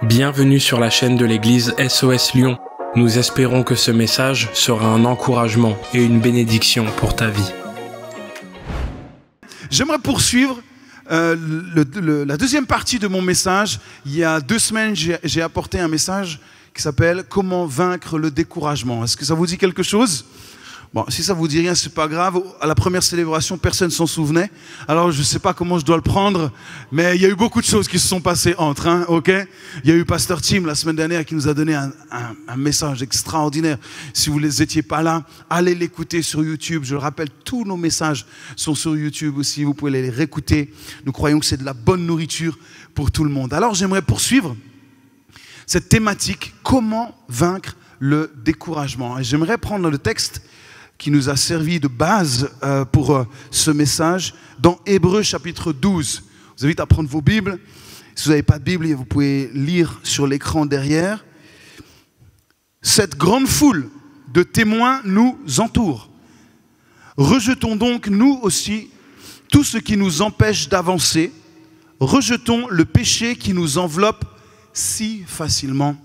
Bienvenue sur la chaîne de l'église SOS Lyon. Nous espérons que ce message sera un encouragement et une bénédiction pour ta vie. J'aimerais poursuivre la deuxième partie de mon message. Il y a 2 semaines, j'ai apporté un message qui s'appelle « Comment vaincre le découragement ». Est-ce que ça vous dit quelque chose ? Bon, si ça vous dit rien, c'est pas grave. À la première célébration, personne s'en souvenait. Alors, je sais pas comment je dois le prendre, mais il y a eu beaucoup de choses qui se sont passées entre, ok ? Il y a eu Pasteur Tim la semaine dernière qui nous a donné un message extraordinaire. Si vous les étiez pas là, allez l'écouter sur YouTube. Je le rappelle, tous nos messages sont sur YouTube aussi. Vous pouvez les réécouter. Nous croyons que c'est de la bonne nourriture pour tout le monde. Alors, j'aimerais poursuivre cette thématique, comment vaincre le découragement. Et j'aimerais prendre le texte qui nous a servi de base pour ce message, dans Hébreux chapitre 12. Je vous invite à prendre vos Bibles. Si vous n'avez pas de Bible, vous pouvez lire sur l'écran derrière. Cette grande foule de témoins nous entoure. Rejetons donc, nous aussi, tout ce qui nous empêche d'avancer. Rejetons le péché qui nous enveloppe si facilement.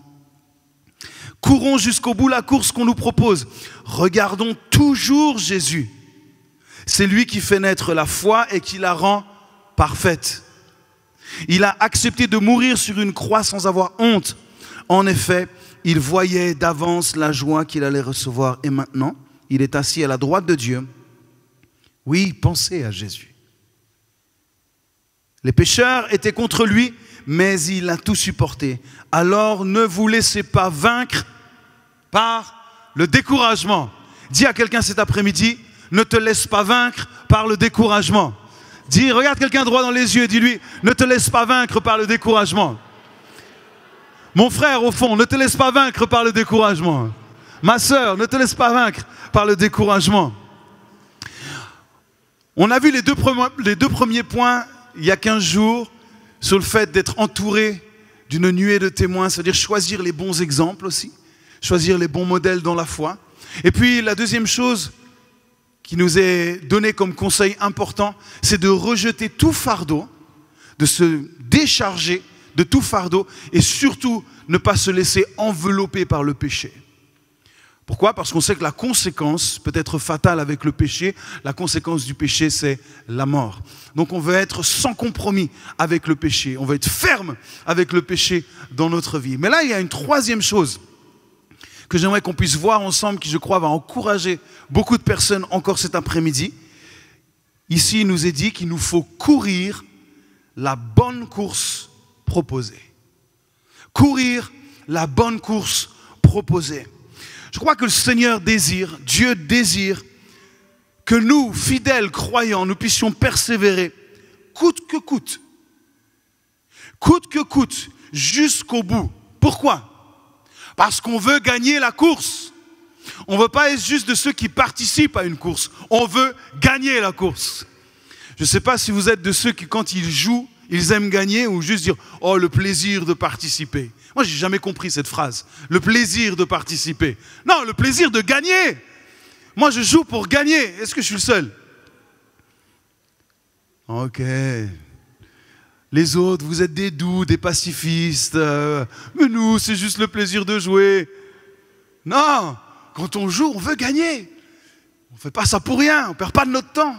Courons jusqu'au bout la course qu'on nous propose. Regardons toujours Jésus. C'est lui qui fait naître la foi et qui la rend parfaite. Il a accepté de mourir sur une croix sans avoir honte. En effet, il voyait d'avance la joie qu'il allait recevoir. Et maintenant, il est assis à la droite de Dieu. Oui, pensez à Jésus. Les pécheurs étaient contre lui, mais il a tout supporté. Alors ne vous laissez pas vaincre par le découragement. Dis à quelqu'un cet après-midi, ne te laisse pas vaincre par le découragement. Dis, regarde quelqu'un droit dans les yeux et dis-lui, ne te laisse pas vaincre par le découragement. Mon frère, au fond, ne te laisse pas vaincre par le découragement. Ma sœur, ne te laisse pas vaincre par le découragement. On a vu les deux premiers points il y a 15 jours sur le fait d'être entouré d'une nuée de témoins, c'est-à-dire choisir les bons exemples aussi, choisir les bons modèles dans la foi. Et puis la deuxième chose qui nous est donnée comme conseil important, c'est de rejeter tout fardeau, de se décharger de tout fardeau et surtout ne pas se laisser envelopper par le péché. Pourquoi ? Parce qu'on sait que la conséquence peut être fatale avec le péché. La conséquence du péché, c'est la mort. Donc on veut être sans compromis avec le péché. On veut être ferme avec le péché dans notre vie. Mais là, il y a une troisième chose que j'aimerais qu'on puisse voir ensemble, qui je crois va encourager beaucoup de personnes encore cet après-midi. Ici, il nous est dit qu'il nous faut courir la bonne course proposée. Courir la bonne course proposée. Je crois que le Seigneur désire, Dieu désire que nous, fidèles croyants, nous puissions persévérer coûte que coûte, jusqu'au bout. Pourquoi ? Parce qu'on veut gagner la course. On ne veut pas être juste de ceux qui participent à une course. On veut gagner la course. Je ne sais pas si vous êtes de ceux qui, quand ils jouent, ils aiment gagner ou juste dire « Oh, le plaisir de participer ». Moi, je n'ai jamais compris cette phrase. Le plaisir de participer. Non, le plaisir de gagner. Moi, je joue pour gagner. Est-ce que je suis le seul ? Ok. Les autres, vous êtes des doux, des pacifistes. Mais nous, c'est juste le plaisir de jouer. Non, quand on joue, on veut gagner. On ne fait pas ça pour rien. On ne perd pas de notre temps.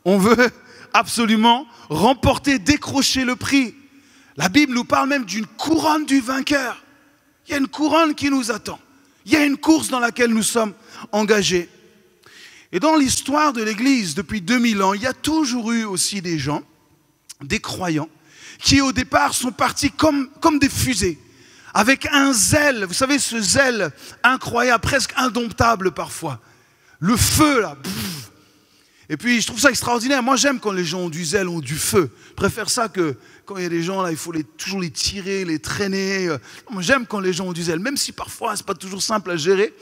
On veut absolument remporter, décrocher le prix. La Bible nous parle même d'une couronne du vainqueur. Il y a une couronne qui nous attend. Il y a une course dans laquelle nous sommes engagés. Et dans l'histoire de l'Église, depuis 2000 ans, il y a toujours eu aussi des gens, des croyants, qui au départ sont partis comme des fusées, avec un zèle, vous savez, ce zèle incroyable, presque indomptable parfois. Le feu là, Et puis je trouve ça extraordinaire. Moi j'aime quand les gens ont du zèle, ont du feu. Je préfère ça que quand il y a des gens là, il faut toujours les tirer, les traîner. Moi, j'aime quand les gens ont du zèle, même si parfois c'est pas toujours simple à gérer.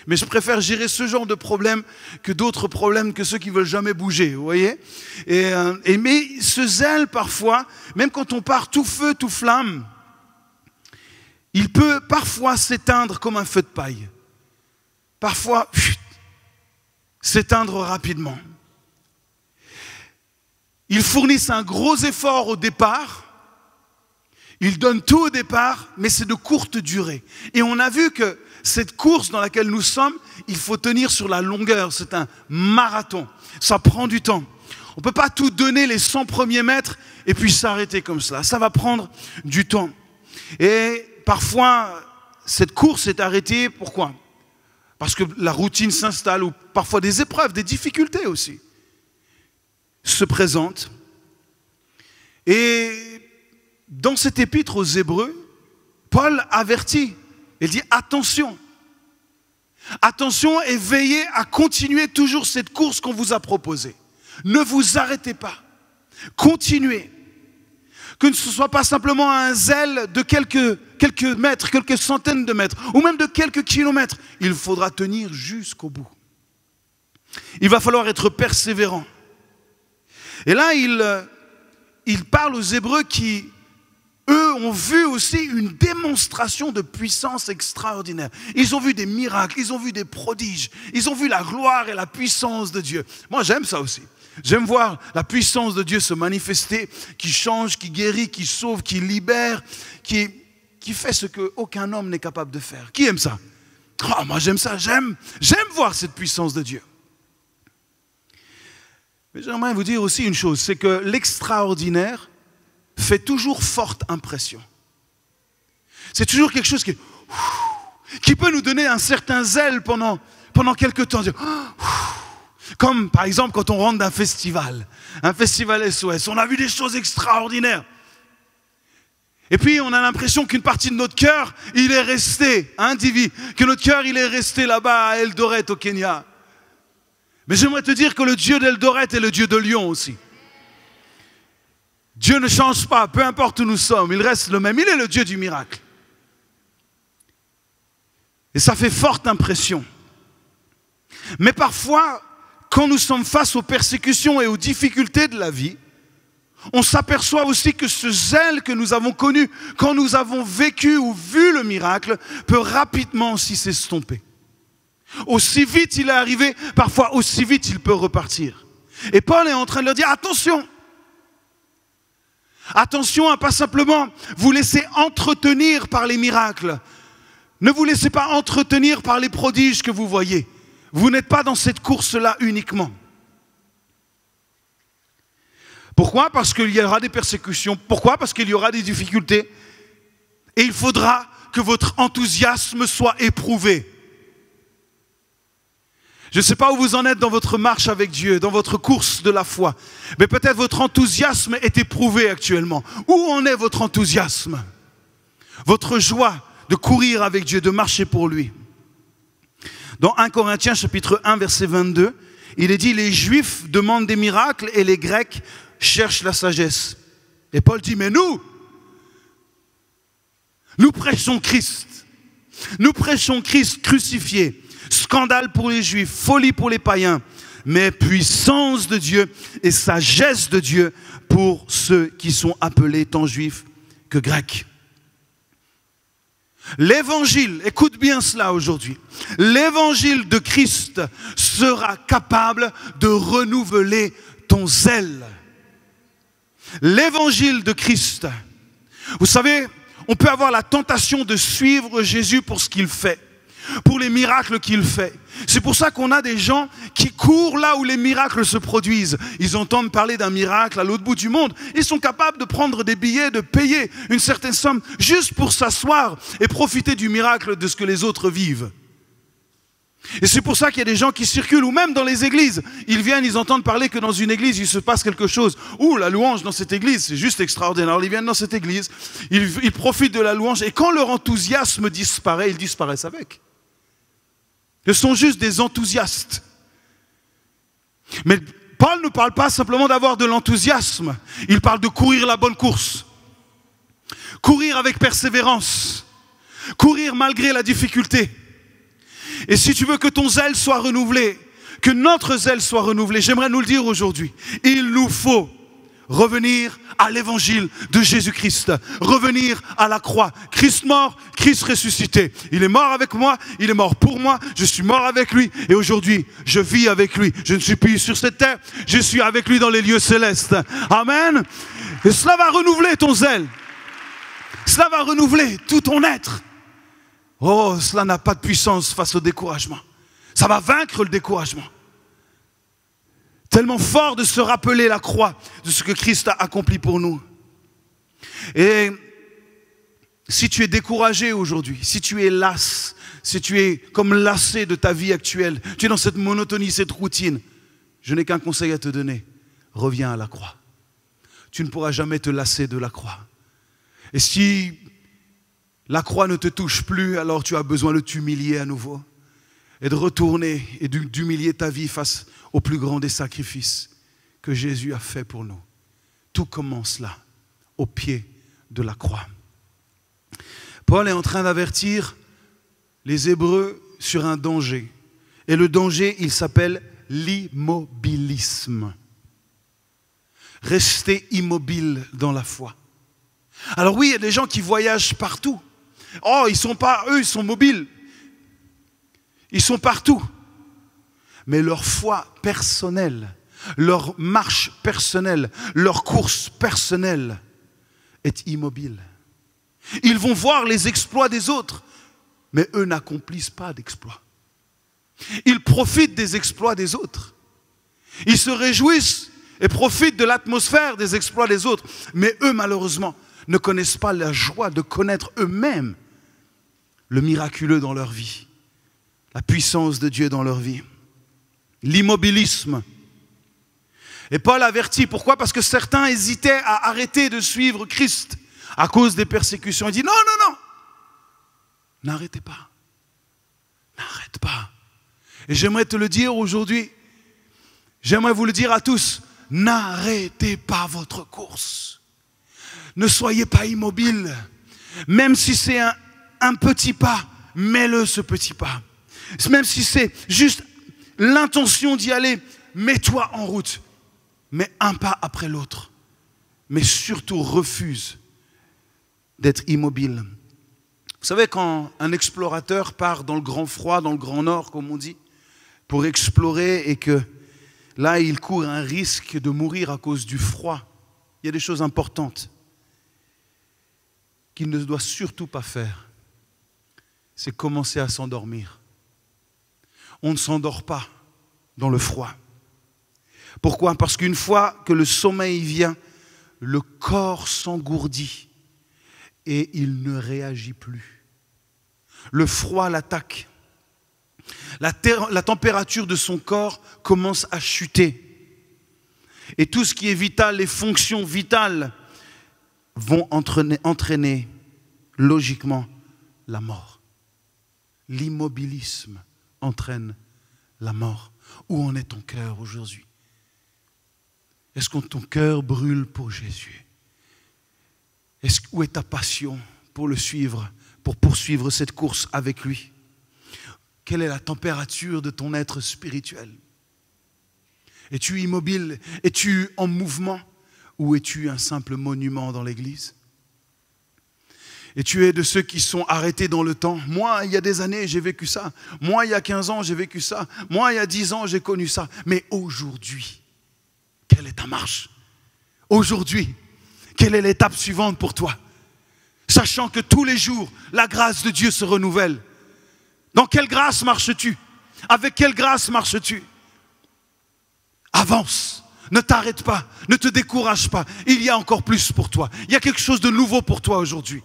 Mais je préfère gérer ce genre de problème que d'autres problèmes, que ceux qui veulent jamais bouger, vous voyez. Mais ce zèle parfois, même quand on part tout feu, tout flamme, il peut parfois s'éteindre comme un feu de paille. Parfois, s'éteindre rapidement. Ils fournissent un gros effort au départ, Il donne tout au départ, mais c'est de courte durée. Et on a vu que cette course dans laquelle nous sommes, il faut tenir sur la longueur. C'est un marathon. Ça prend du temps. On ne peut pas tout donner les 100 premiers mètres et puis s'arrêter comme cela. Ça va prendre du temps. Et parfois, cette course est arrêtée. Pourquoi? Parce que la routine s'installe ou parfois des épreuves, des difficultés aussi se présentent. Et dans cet épître aux Hébreux, Paul avertit. Il dit attention. Attention et veillez à continuer toujours cette course qu'on vous a proposée. Ne vous arrêtez pas. Continuez. Que ce ne soit pas simplement un zèle de quelques mètres, quelques centaines de mètres, ou même de quelques kilomètres. Il faudra tenir jusqu'au bout. Il va falloir être persévérant. Et là, il parle aux Hébreux qui, eux, ont vu aussi une démonstration de puissance extraordinaire. Ils ont vu des miracles, ils ont vu des prodiges, ils ont vu la gloire et la puissance de Dieu. Moi, j'aime ça aussi. J'aime voir la puissance de Dieu se manifester, qui change, qui guérit, qui sauve, qui libère, qui fait ce qu'aucun homme n'est capable de faire. Qui aime ça? Oh, moi j'aime ça, j'aime voir cette puissance de Dieu. Mais j'aimerais vous dire aussi une chose, c'est que l'extraordinaire fait toujours forte impression. C'est toujours quelque chose qui peut nous donner un certain zèle pendant quelques temps. Comme par exemple quand on rentre d'un festival, un festival SOS, on a vu des choses extraordinaires. Et puis on a l'impression qu'une partie de notre cœur, il est resté, que notre cœur il est resté là-bas à Eldoret au Kenya. Mais j'aimerais te dire que le Dieu d'Eldoret est le Dieu de Lyon aussi. Dieu ne change pas, peu importe où nous sommes, il reste le même, il est le Dieu du miracle. Et ça fait forte impression. Mais parfois, quand nous sommes face aux persécutions et aux difficultés de la vie, on s'aperçoit aussi que ce zèle que nous avons connu quand nous avons vécu ou vu le miracle peut rapidement aussi s'estomper. Aussi vite il est arrivé, parfois aussi vite il peut repartir. Et Paul est en train de leur dire attention. Attention à pas simplement vous laisser entretenir par les miracles. Ne vous laissez pas entretenir par les prodiges que vous voyez. Vous n'êtes pas dans cette course-là uniquement. Pourquoi? Parce qu'il y aura des persécutions. Pourquoi? Parce qu'il y aura des difficultés. Et il faudra que votre enthousiasme soit éprouvé. Je ne sais pas où vous en êtes dans votre marche avec Dieu, dans votre course de la foi. Mais peut-être votre enthousiasme est éprouvé actuellement. Où en est votre enthousiasme? Votre joie de courir avec Dieu, de marcher pour lui. Dans 1 Corinthiens chapitre 1 verset 22, il est dit les Juifs demandent des miracles et les Grecs cherchent la sagesse. Et Paul dit mais nous prêchons Christ. Nous prêchons Christ crucifié. Scandale pour les Juifs, folie pour les païens, mais puissance de Dieu et sagesse de Dieu pour ceux qui sont appelés tant juifs que grecs. L'évangile, écoute bien cela aujourd'hui, l'évangile de Christ sera capable de renouveler ton zèle. L'évangile de Christ. Vous savez, on peut avoir la tentation de suivre Jésus pour ce qu'il fait, pour les miracles qu'il fait. C'est pour ça qu'on a des gens qui courent là où les miracles se produisent. Ils entendent parler d'un miracle à l'autre bout du monde. Ils sont capables de prendre des billets, de payer une certaine somme juste pour s'asseoir et profiter du miracle de ce que les autres vivent. Et c'est pour ça qu'il y a des gens qui circulent, ou même dans les églises. Ils viennent, ils entendent parler que dans une église, il se passe quelque chose. Ouh, la louange dans cette église, c'est juste extraordinaire. Alors ils viennent dans cette église, ils profitent de la louange, et quand leur enthousiasme disparaît, ils disparaissent avec. Ils sont juste des enthousiastes. Mais Paul ne parle pas simplement d'avoir de l'enthousiasme. Il parle de courir la bonne course. Courir avec persévérance. Courir malgré la difficulté. Et si tu veux que ton zèle soit renouvelé, que notre zèle soit renouvelé, j'aimerais nous le dire aujourd'hui. Il nous faut revenir à l'évangile de Jésus-Christ. Revenir à la croix. Christ mort, Christ ressuscité. Il est mort avec moi, il est mort pour moi, je suis mort avec lui et aujourd'hui je vis avec lui. Je ne suis plus sur cette terre, je suis avec lui dans les lieux célestes. Amen. Et cela va renouveler ton zèle. Cela va renouveler tout ton être. Oh, cela n'a pas de puissance face au découragement. Ça va vaincre le découragement. Tellement fort de se rappeler la croix de ce que Christ a accompli pour nous. Et si tu es découragé aujourd'hui, si tu es las, si tu es comme lassé de ta vie actuelle, tu es dans cette monotonie, cette routine, je n'ai qu'un conseil à te donner. Reviens à la croix. Tu ne pourras jamais te lasser de la croix. Et si la croix ne te touche plus, alors tu as besoin de t'humilier à nouveau et de retourner et d'humilier ta vie face au plus grand des sacrifices que Jésus a fait pour nous. Tout commence là, au pied de la croix. Paul est en train d'avertir les Hébreux sur un danger. Et le danger, il s'appelle l'immobilisme. Rester immobile dans la foi. Alors oui, il y a des gens qui voyagent partout. Oh, ils sont mobiles. Ils sont partout. Mais leur foi personnelle, leur marche personnelle, leur course personnelle est immobile. Ils vont voir les exploits des autres, mais eux n'accomplissent pas d'exploits. Ils profitent des exploits des autres. Ils se réjouissent et profitent de l'atmosphère des exploits des autres, mais eux, malheureusement, ne connaissent pas la joie de connaître eux-mêmes le miraculeux dans leur vie, la puissance de Dieu dans leur vie. L'immobilisme. Et Paul avertit, pourquoi? Parce que certains hésitaient à arrêter de suivre Christ à cause des persécutions. Il dit non, non, non, n'arrêtez pas, n'arrête pas. Et j'aimerais te le dire aujourd'hui, j'aimerais vous le dire à tous, n'arrêtez pas votre course. Ne soyez pas immobile, même si c'est un petit pas, mets-le ce petit pas. Même si c'est juste l'intention d'y aller, mets-toi en route. Mets un pas après l'autre. Mais surtout, refuse d'être immobile. Vous savez, quand un explorateur part dans le grand froid, dans le grand nord, comme on dit, pour explorer et que là, il court un risque de mourir à cause du froid, il y a des choses importantes qu'il ne doit surtout pas faire. C'est commencer à s'endormir. On ne s'endort pas dans le froid. Pourquoi? Parce qu'une fois que le sommeil vient, le corps s'engourdit et il ne réagit plus. Le froid l'attaque. La température de son corps commence à chuter. Et tout ce qui est vital, les fonctions vitales, vont entraîner logiquement la mort. L'immobilisme entraîne la mort. Où en est ton cœur aujourd'hui? Est-ce que ton cœur brûle pour Jésus? Où est ta passion pour le suivre, pour poursuivre cette course avec lui? Quelle est la température de ton être spirituel? Es-tu immobile? Es-tu en mouvement? Ou es-tu un simple monument dans l'église? Et tu es de ceux qui sont arrêtés dans le temps. Moi, il y a des années, j'ai vécu ça. Moi, il y a 15 ans, j'ai vécu ça. Moi, il y a 10 ans, j'ai connu ça. Mais aujourd'hui, quelle est ta marche? Aujourd'hui, quelle est l'étape suivante pour toi? Sachant que tous les jours, la grâce de Dieu se renouvelle. Dans quelle grâce marches-tu? Avec quelle grâce marches-tu? Avance. Ne t'arrête pas, ne te décourage pas. Il y a encore plus pour toi. Il y a quelque chose de nouveau pour toi aujourd'hui.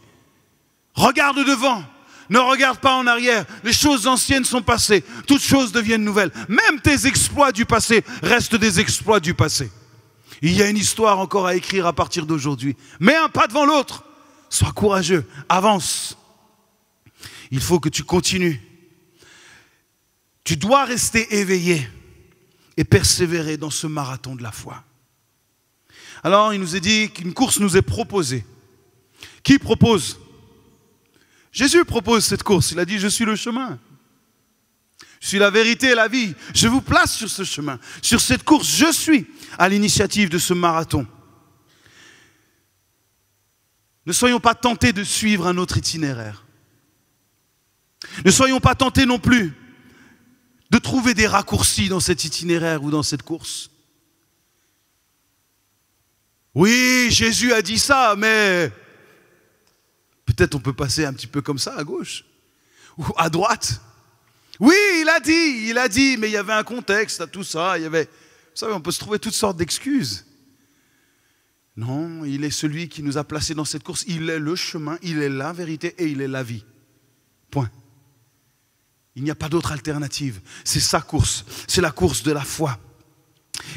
Regarde devant, ne regarde pas en arrière. Les choses anciennes sont passées, toutes choses deviennent nouvelles. Même tes exploits du passé restent des exploits du passé. Il y a une histoire encore à écrire à partir d'aujourd'hui. Mets un pas devant l'autre. Sois courageux, avance. Il faut que tu continues. Tu dois rester éveillé et persévérer dans ce marathon de la foi. Alors, il nous est dit qu'une course nous est proposée. Qui propose? Jésus propose cette course. Il a dit, je suis le chemin. Je suis la vérité et la vie. Je vous place sur ce chemin. Sur cette course, je suis à l'initiative de ce marathon. Ne soyons pas tentés de suivre un autre itinéraire. Ne soyons pas tentés non plus de trouver des raccourcis dans cet itinéraire ou dans cette course. Oui, Jésus a dit ça, mais Peut-être on peut passer un petit peu comme ça à gauche ou à droite. Oui, il a dit, mais il y avait un contexte à tout ça. Vous savez, on peut se trouver toutes sortes d'excuses. Non, il est celui qui nous a placés dans cette course. Il est le chemin, il est la vérité et il est la vie. Point. Il n'y a pas d'autre alternative. C'est sa course. C'est la course de la foi.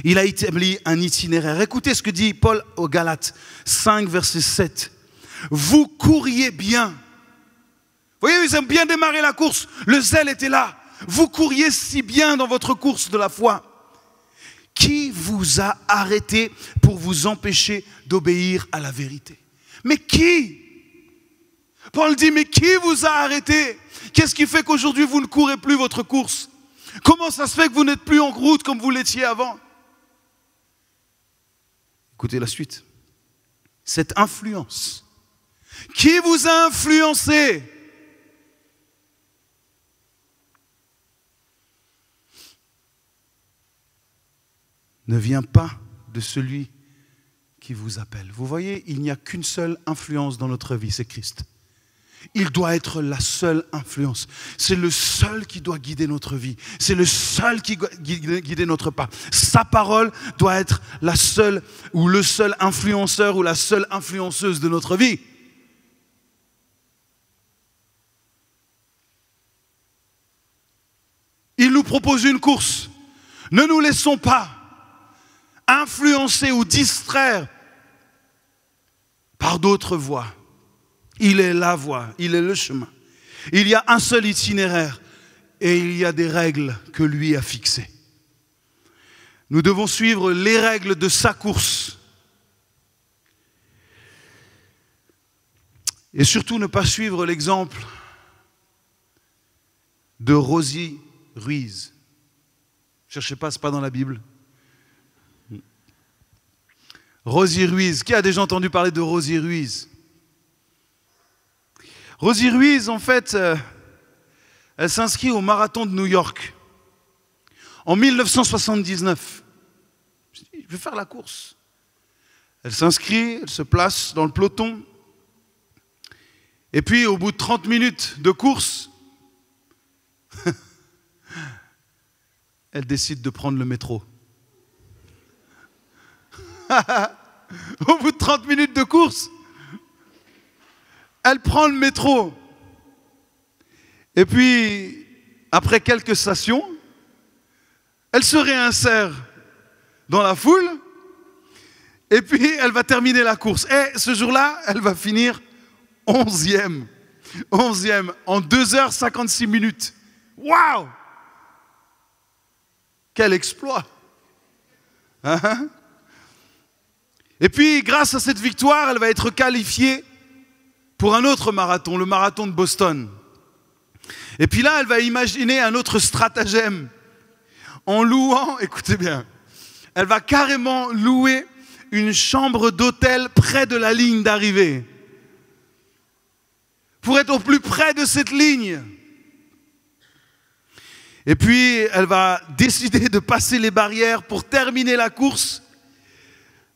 Il a établi un itinéraire. Écoutez ce que dit Paul aux Galates 5, verset 7. Vous couriez bien. Vous voyez, ils ont bien démarré la course. Le zèle était là. Vous couriez si bien dans votre course de la foi. Qui vous a arrêté pour vous empêcher d'obéir à la vérité? Mais qui? Paul dit, mais qui vous a arrêté? Qu'est-ce qui fait qu'aujourd'hui vous ne courez plus votre course? Comment ça se fait que vous n'êtes plus en route comme vous l'étiez avant? Écoutez la suite. Cette influence. Qui vous a influencé? Ne vient pas de celui qui vous appelle. Vous voyez, il n'y a qu'une seule influence dans notre vie, c'est Christ. Il doit être la seule influence. C'est le seul qui doit guider notre vie. C'est le seul qui doit guider notre pas. Sa parole doit être la seule ou le seul influenceur ou la seule influenceuse de notre vie. Il nous propose une course. Ne nous laissons pas influencer ou distraire par d'autres voies. Il est la voie, il est le chemin. Il y a un seul itinéraire et il y a des règles que lui a fixées. Nous devons suivre les règles de sa course. Et surtout ne pas suivre l'exemple de Rosie Ruiz. Ne cherchez pas, ce n'est pas dans la Bible. Rosie Ruiz. Qui a déjà entendu parler de Rosie Ruiz? Rosie Ruiz, en fait, elle s'inscrit au marathon de New York en 1979. Je dis, je vais faire la course. Elle s'inscrit, elle se place dans le peloton. Et puis, au bout de 30 minutes de course, elle décide de prendre le métro. Au bout de 30 minutes de course, elle prend le métro. Et puis, après quelques stations, elle se réinsère dans la foule. Et puis, elle va terminer la course. Et ce jour-là, elle va finir 11e. 11e en 2h56 minutes. Waouh! Quel exploit! Hein? Et puis, grâce à cette victoire, elle va être qualifiée pour un autre marathon, le marathon de Boston. Et puis là, elle va imaginer un autre stratagème. En louant, écoutez bien, elle va carrément louer une chambre d'hôtel près de la ligne d'arrivée. Pour être au plus près de cette ligne. Et puis, elle va décider de passer les barrières pour terminer la course.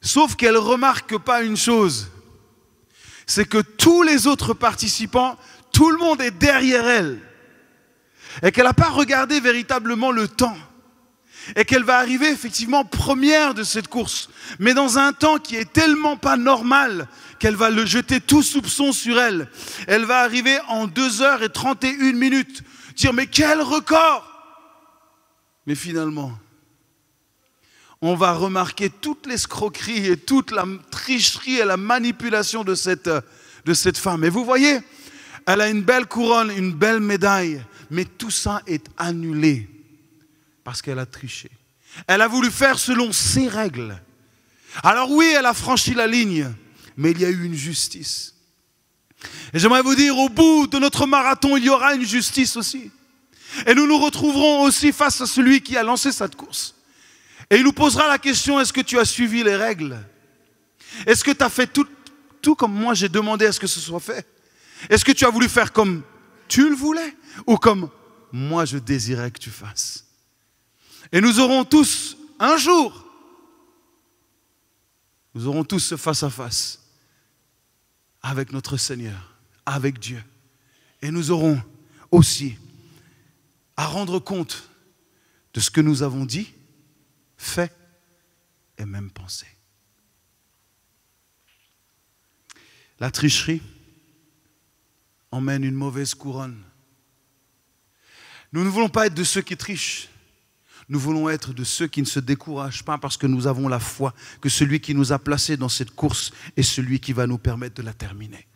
Sauf qu'elle ne remarque pas une chose. C'est que tous les autres participants, tout le monde est derrière elle. Et qu'elle n'a pas regardé véritablement le temps. Et qu'elle va arriver effectivement première de cette course. Mais dans un temps qui est tellement pas normal qu'elle va le jeter tout soupçon sur elle. Elle va arriver en 2h31 minutes. Dire, mais quel record! Mais finalement, on va remarquer toute l'escroquerie et toute la tricherie et la manipulation de cette femme. Et vous voyez, elle a une belle couronne, une belle médaille, mais tout ça est annulé parce qu'elle a triché. Elle a voulu faire selon ses règles. Alors oui, elle a franchi la ligne, mais il y a eu une justice. Et j'aimerais vous dire, au bout de notre marathon, il y aura une justice aussi. Et nous nous retrouverons aussi face à celui qui a lancé cette course. Et il nous posera la question, est-ce que tu as suivi les règles? Est-ce que tu as fait tout comme moi j'ai demandé à ce que ce soit fait? Est-ce que tu as voulu faire comme tu le voulais ou comme moi je désirais que tu fasses? Et nous aurons tous, un jour, nous aurons tous ce face à face avec notre Seigneur. avec Dieu. Et nous aurons aussi à rendre compte de ce que nous avons dit, fait et même pensé. La tricherie emmène une mauvaise couronne. Nous ne voulons pas être de ceux qui trichent. Nous voulons être de ceux qui ne se découragent pas parce que nous avons la foi que celui qui nous a placés dans cette course est celui qui va nous permettre de la terminer.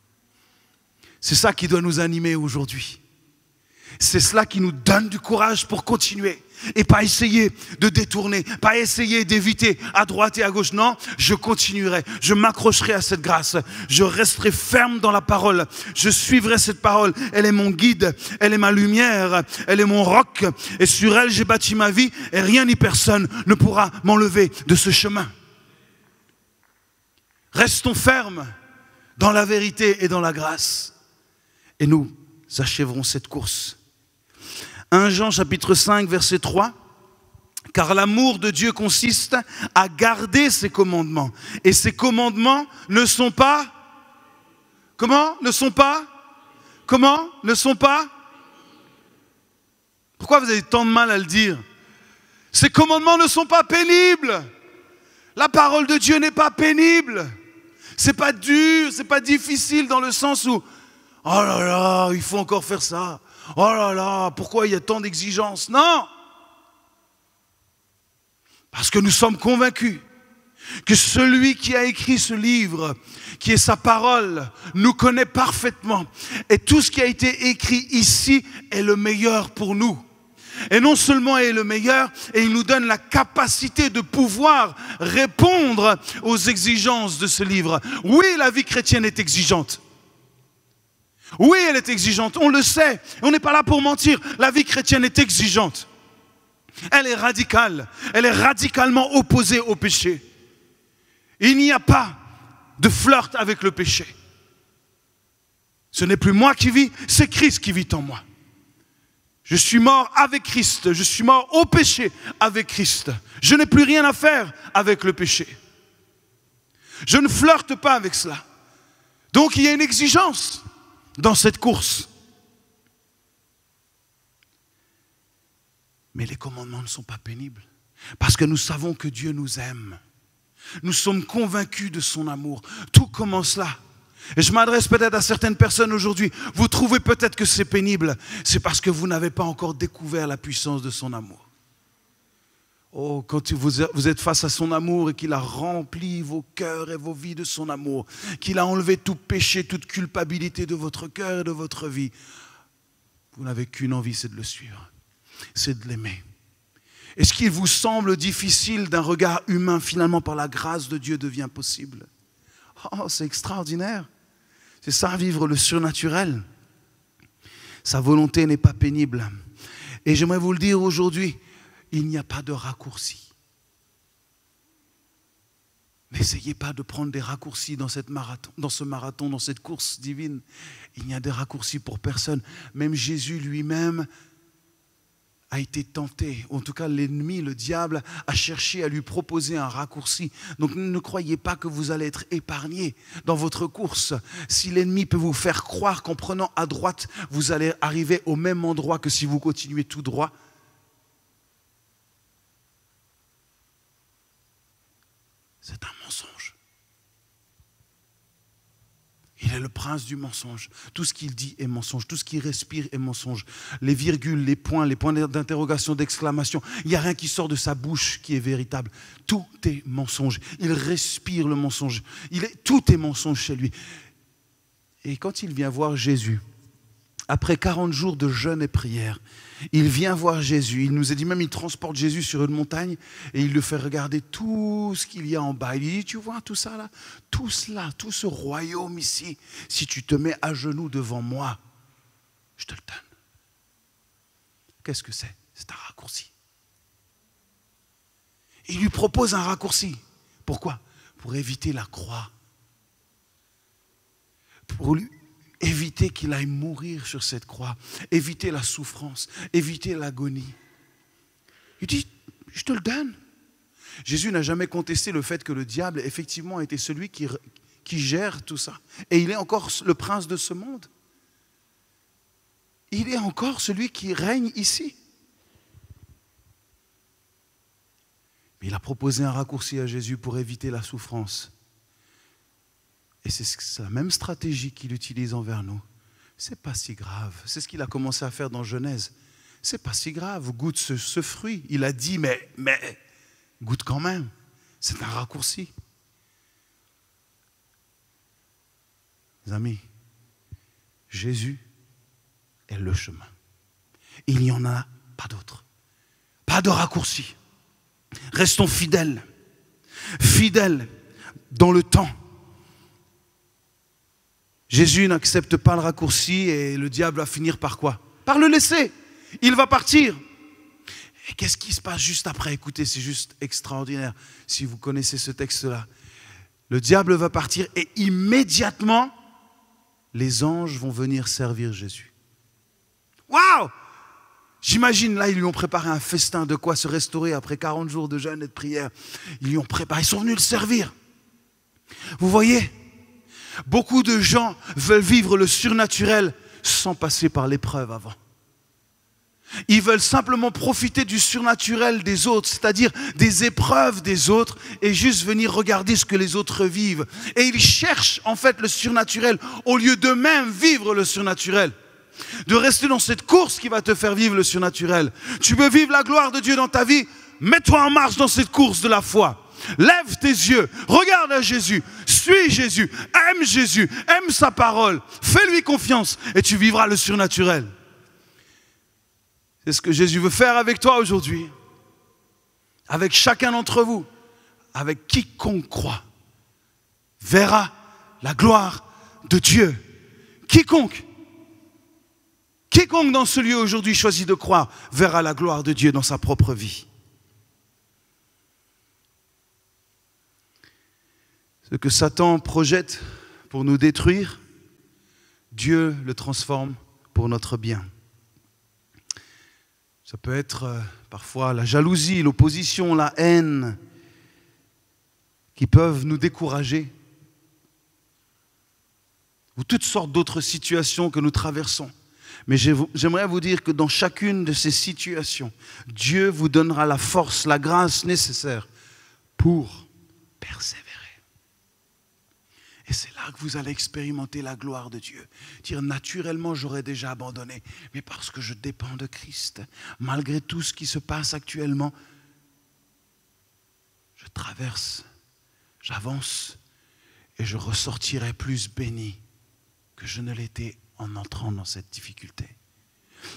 C'est ça qui doit nous animer aujourd'hui. C'est cela qui nous donne du courage pour continuer et pas essayer de détourner, pas essayer d'éviter à droite et à gauche. Non, je continuerai, je m'accrocherai à cette grâce, je resterai ferme dans la parole, je suivrai cette parole. Elle est mon guide, elle est ma lumière, elle est mon roc et sur elle j'ai bâti ma vie et rien ni personne ne pourra m'enlever de ce chemin. Restons fermes dans la vérité et dans la grâce et nous achèverons cette course. 1 Jean chapitre 5 verset 3, car l'amour de Dieu consiste à garder ses commandements. Et ses commandements ne sont pas, comment? Ne sont pas? Comment? Ne sont pas? Pourquoi vous avez tant de mal à le dire? Ces commandements ne sont pas pénibles. La parole de Dieu n'est pas pénible. C'est pas dur, c'est pas difficile dans le sens où, oh là là, il faut encore faire ça. Oh là là, pourquoi il y a tant d'exigences? Non! Parce que nous sommes convaincus que celui qui a écrit ce livre, qui est sa parole, nous connaît parfaitement. Et tout ce qui a été écrit ici est le meilleur pour nous. Et non seulement est le meilleur, et il nous donne la capacité de pouvoir répondre aux exigences de ce livre. Oui, la vie chrétienne est exigeante. Oui, elle est exigeante, on le sait, on n'est pas là pour mentir. La vie chrétienne est exigeante. Elle est radicale, elle est radicalement opposée au péché. Il n'y a pas de flirt avec le péché. Ce n'est plus moi qui vis, c'est Christ qui vit en moi. Je suis mort avec Christ, je suis mort au péché avec Christ. Je n'ai plus rien à faire avec le péché. Je ne flirte pas avec cela. Donc il y a une exigence dans cette course. Mais les commandements ne sont pas pénibles. Parce que nous savons que Dieu nous aime. Nous sommes convaincus de son amour. Tout commence là. Et je m'adresse peut-être à certaines personnes aujourd'hui. Vous trouvez peut-être que c'est pénible. C'est parce que vous n'avez pas encore découvert la puissance de son amour. Oh, quand vous êtes face à son amour et qu'il a rempli vos cœurs et vos vies de son amour, qu'il a enlevé tout péché, toute culpabilité de votre cœur et de votre vie, vous n'avez qu'une envie, c'est de le suivre, c'est de l'aimer. Et ce qui vous semble difficile d'un regard humain, finalement par la grâce de Dieu devient possible. Oh, c'est extraordinaire. C'est ça, vivre le surnaturel. Sa volonté n'est pas pénible. Et j'aimerais vous le dire aujourd'hui, il n'y a pas de raccourci. N'essayez pas de prendre des raccourcis dans ce marathon, dans cette course divine. Il n'y a des raccourcis pour personne. Même Jésus lui-même a été tenté. En tout cas, l'ennemi, le diable, a cherché à lui proposer un raccourci. Donc ne croyez pas que vous allez être épargné dans votre course. Si l'ennemi peut vous faire croire qu'en prenant à droite, vous allez arriver au même endroit que si vous continuez tout droit, c'est un mensonge. Il est le prince du mensonge. Tout ce qu'il dit est mensonge. Tout ce qu'il respire est mensonge. Les virgules, les points d'interrogation, d'exclamation, il n'y a rien qui sort de sa bouche qui est véritable. Tout est mensonge. Il respire le mensonge. Tout est mensonge chez lui. Et quand il vient voir Jésus, après 40 jours de jeûne et prière, il vient voir Jésus. Il nous a dit même, il transporte Jésus sur une montagne et il le fait regarder tout ce qu'il y a en bas. Il dit, tu vois tout ça là, tout cela, tout ce royaume ici, si tu te mets à genoux devant moi, je te le donne. Qu'est-ce que c'est? C'est un raccourci. Il lui propose un raccourci. Pourquoi? Pour éviter la croix. Pour lui éviter qu'il aille mourir sur cette croix, éviter la souffrance, éviter l'agonie. Il dit, je te le donne. Jésus n'a jamais contesté le fait que le diable, effectivement, était celui qui gère tout ça. Et il est encore le prince de ce monde. il est encore celui qui règne ici. Mais il a proposé un raccourci à Jésus pour éviter la souffrance. Et c'est la même stratégie qu'il utilise envers nous. C'est pas si grave. C'est ce qu'il a commencé à faire dans Genèse. C'est pas si grave, goûte ce fruit. Il a dit, mais goûte quand même. C'est un raccourci. Les amis, Jésus est le chemin. Il n'y en a pas d'autre. Pas de raccourci. Restons fidèles. Fidèles dans le temps. Jésus n'accepte pas le raccourci et le diable va finir par quoi? Par le laisser. Il va partir. Et qu'est-ce qui se passe juste après? Écoutez, c'est juste extraordinaire. Si vous connaissez ce texte-là. Le diable va partir et immédiatement, les anges vont venir servir Jésus. Waouh! J'imagine, là, ils lui ont préparé un festin de quoi se restaurer après 40 jours de jeûne et de prière. Ils lui ont préparé, ils sont venus le servir. Vous voyez, beaucoup de gens veulent vivre le surnaturel sans passer par l'épreuve avant. Ils veulent simplement profiter du surnaturel des autres, c'est-à-dire des épreuves des autres, et juste venir regarder ce que les autres vivent. Et ils cherchent en fait le surnaturel au lieu d'eux-mêmes vivre le surnaturel. De rester dans cette course qui va te faire vivre le surnaturel. Tu veux vivre la gloire de Dieu dans ta vie? Mets-toi en marche dans cette course de la foi. Lève tes yeux, regarde à Jésus, suis Jésus, aime sa parole, fais-lui confiance et tu vivras le surnaturel. C'est ce que Jésus veut faire avec toi aujourd'hui, avec chacun d'entre vous, avec quiconque croit, verra la gloire de Dieu. Quiconque dans ce lieu aujourd'hui choisit de croire, verra la gloire de Dieu dans sa propre vie. Ce que Satan projette pour nous détruire, Dieu le transforme pour notre bien. Ça peut être parfois la jalousie, l'opposition, la haine qui peuvent nous décourager. Ou toutes sortes d'autres situations que nous traversons. Mais j'aimerais vous dire que dans chacune de ces situations, Dieu vous donnera la force, la grâce nécessaire pour persévérer. Et c'est là que vous allez expérimenter la gloire de Dieu. Dire naturellement, j'aurais déjà abandonné. Mais parce que je dépends de Christ, malgré tout ce qui se passe actuellement, je traverse, j'avance et je ressortirai plus béni que je ne l'étais en entrant dans cette difficulté.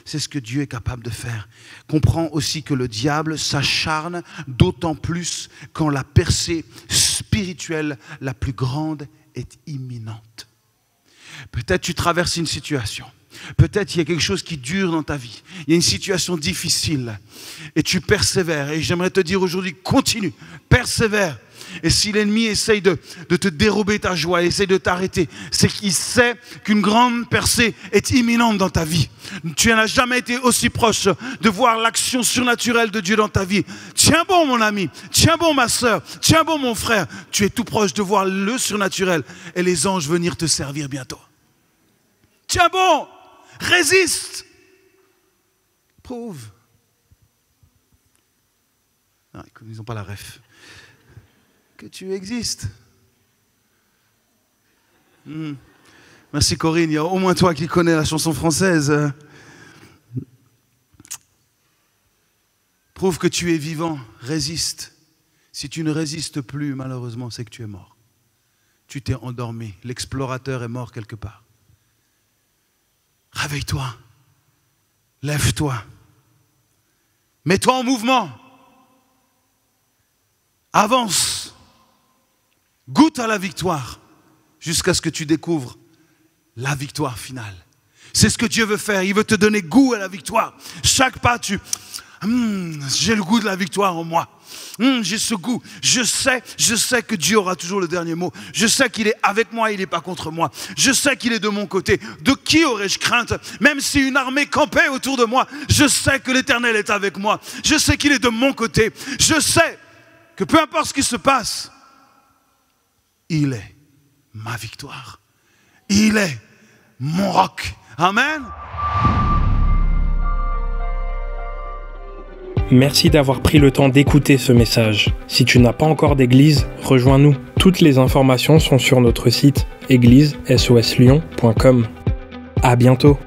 C'est ce que Dieu est capable de faire. Comprends aussi que le diable s'acharne d'autant plus quand la percée spirituelle la plus grande est imminente. Peut-être tu traverses une situation. Peut-être il y a quelque chose qui dure dans ta vie. Il y a une situation difficile et tu persévères. Et j'aimerais te dire aujourd'hui, continue, persévère. Et si l'ennemi essaye de te dérober ta joie, essaye de t'arrêter, c'est qu'il sait qu'une grande percée est imminente dans ta vie. Tu n'as jamais été aussi proche de voir l'action surnaturelle de Dieu dans ta vie. Tiens bon mon ami, tiens bon ma soeur, tiens bon mon frère. Tu es tout proche de voir le surnaturel et les anges venir te servir bientôt. Tiens bon, résiste, prouve. Non, ils n'ont pas la ref. Que tu existes. Merci Corinne, il y a au moins toi qui connais la chanson française. Prouve que tu es vivant, résiste. Si tu ne résistes plus, malheureusement, c'est que tu es mort. Tu t'es endormi, l'explorateur est mort quelque part. Réveille-toi, lève-toi, mets-toi en mouvement, avance. Goûte à la victoire jusqu'à ce que tu découvres la victoire finale. C'est ce que Dieu veut faire. Il veut te donner goût à la victoire. Chaque pas, j'ai le goût de la victoire en moi. J'ai ce goût. Je sais que Dieu aura toujours le dernier mot. Je sais qu'il est avec moi, il n'est pas contre moi. Je sais qu'il est de mon côté. De qui aurais-je crainte? Même si une armée campait autour de moi, je sais que l'Éternel est avec moi. Je sais qu'il est de mon côté. Je sais que peu importe ce qui se passe, il est ma victoire. Il est mon roc. Amen. Merci d'avoir pris le temps d'écouter ce message. Si tu n'as pas encore d'église, rejoins-nous. Toutes les informations sont sur notre site église-soslyon.com. À bientôt.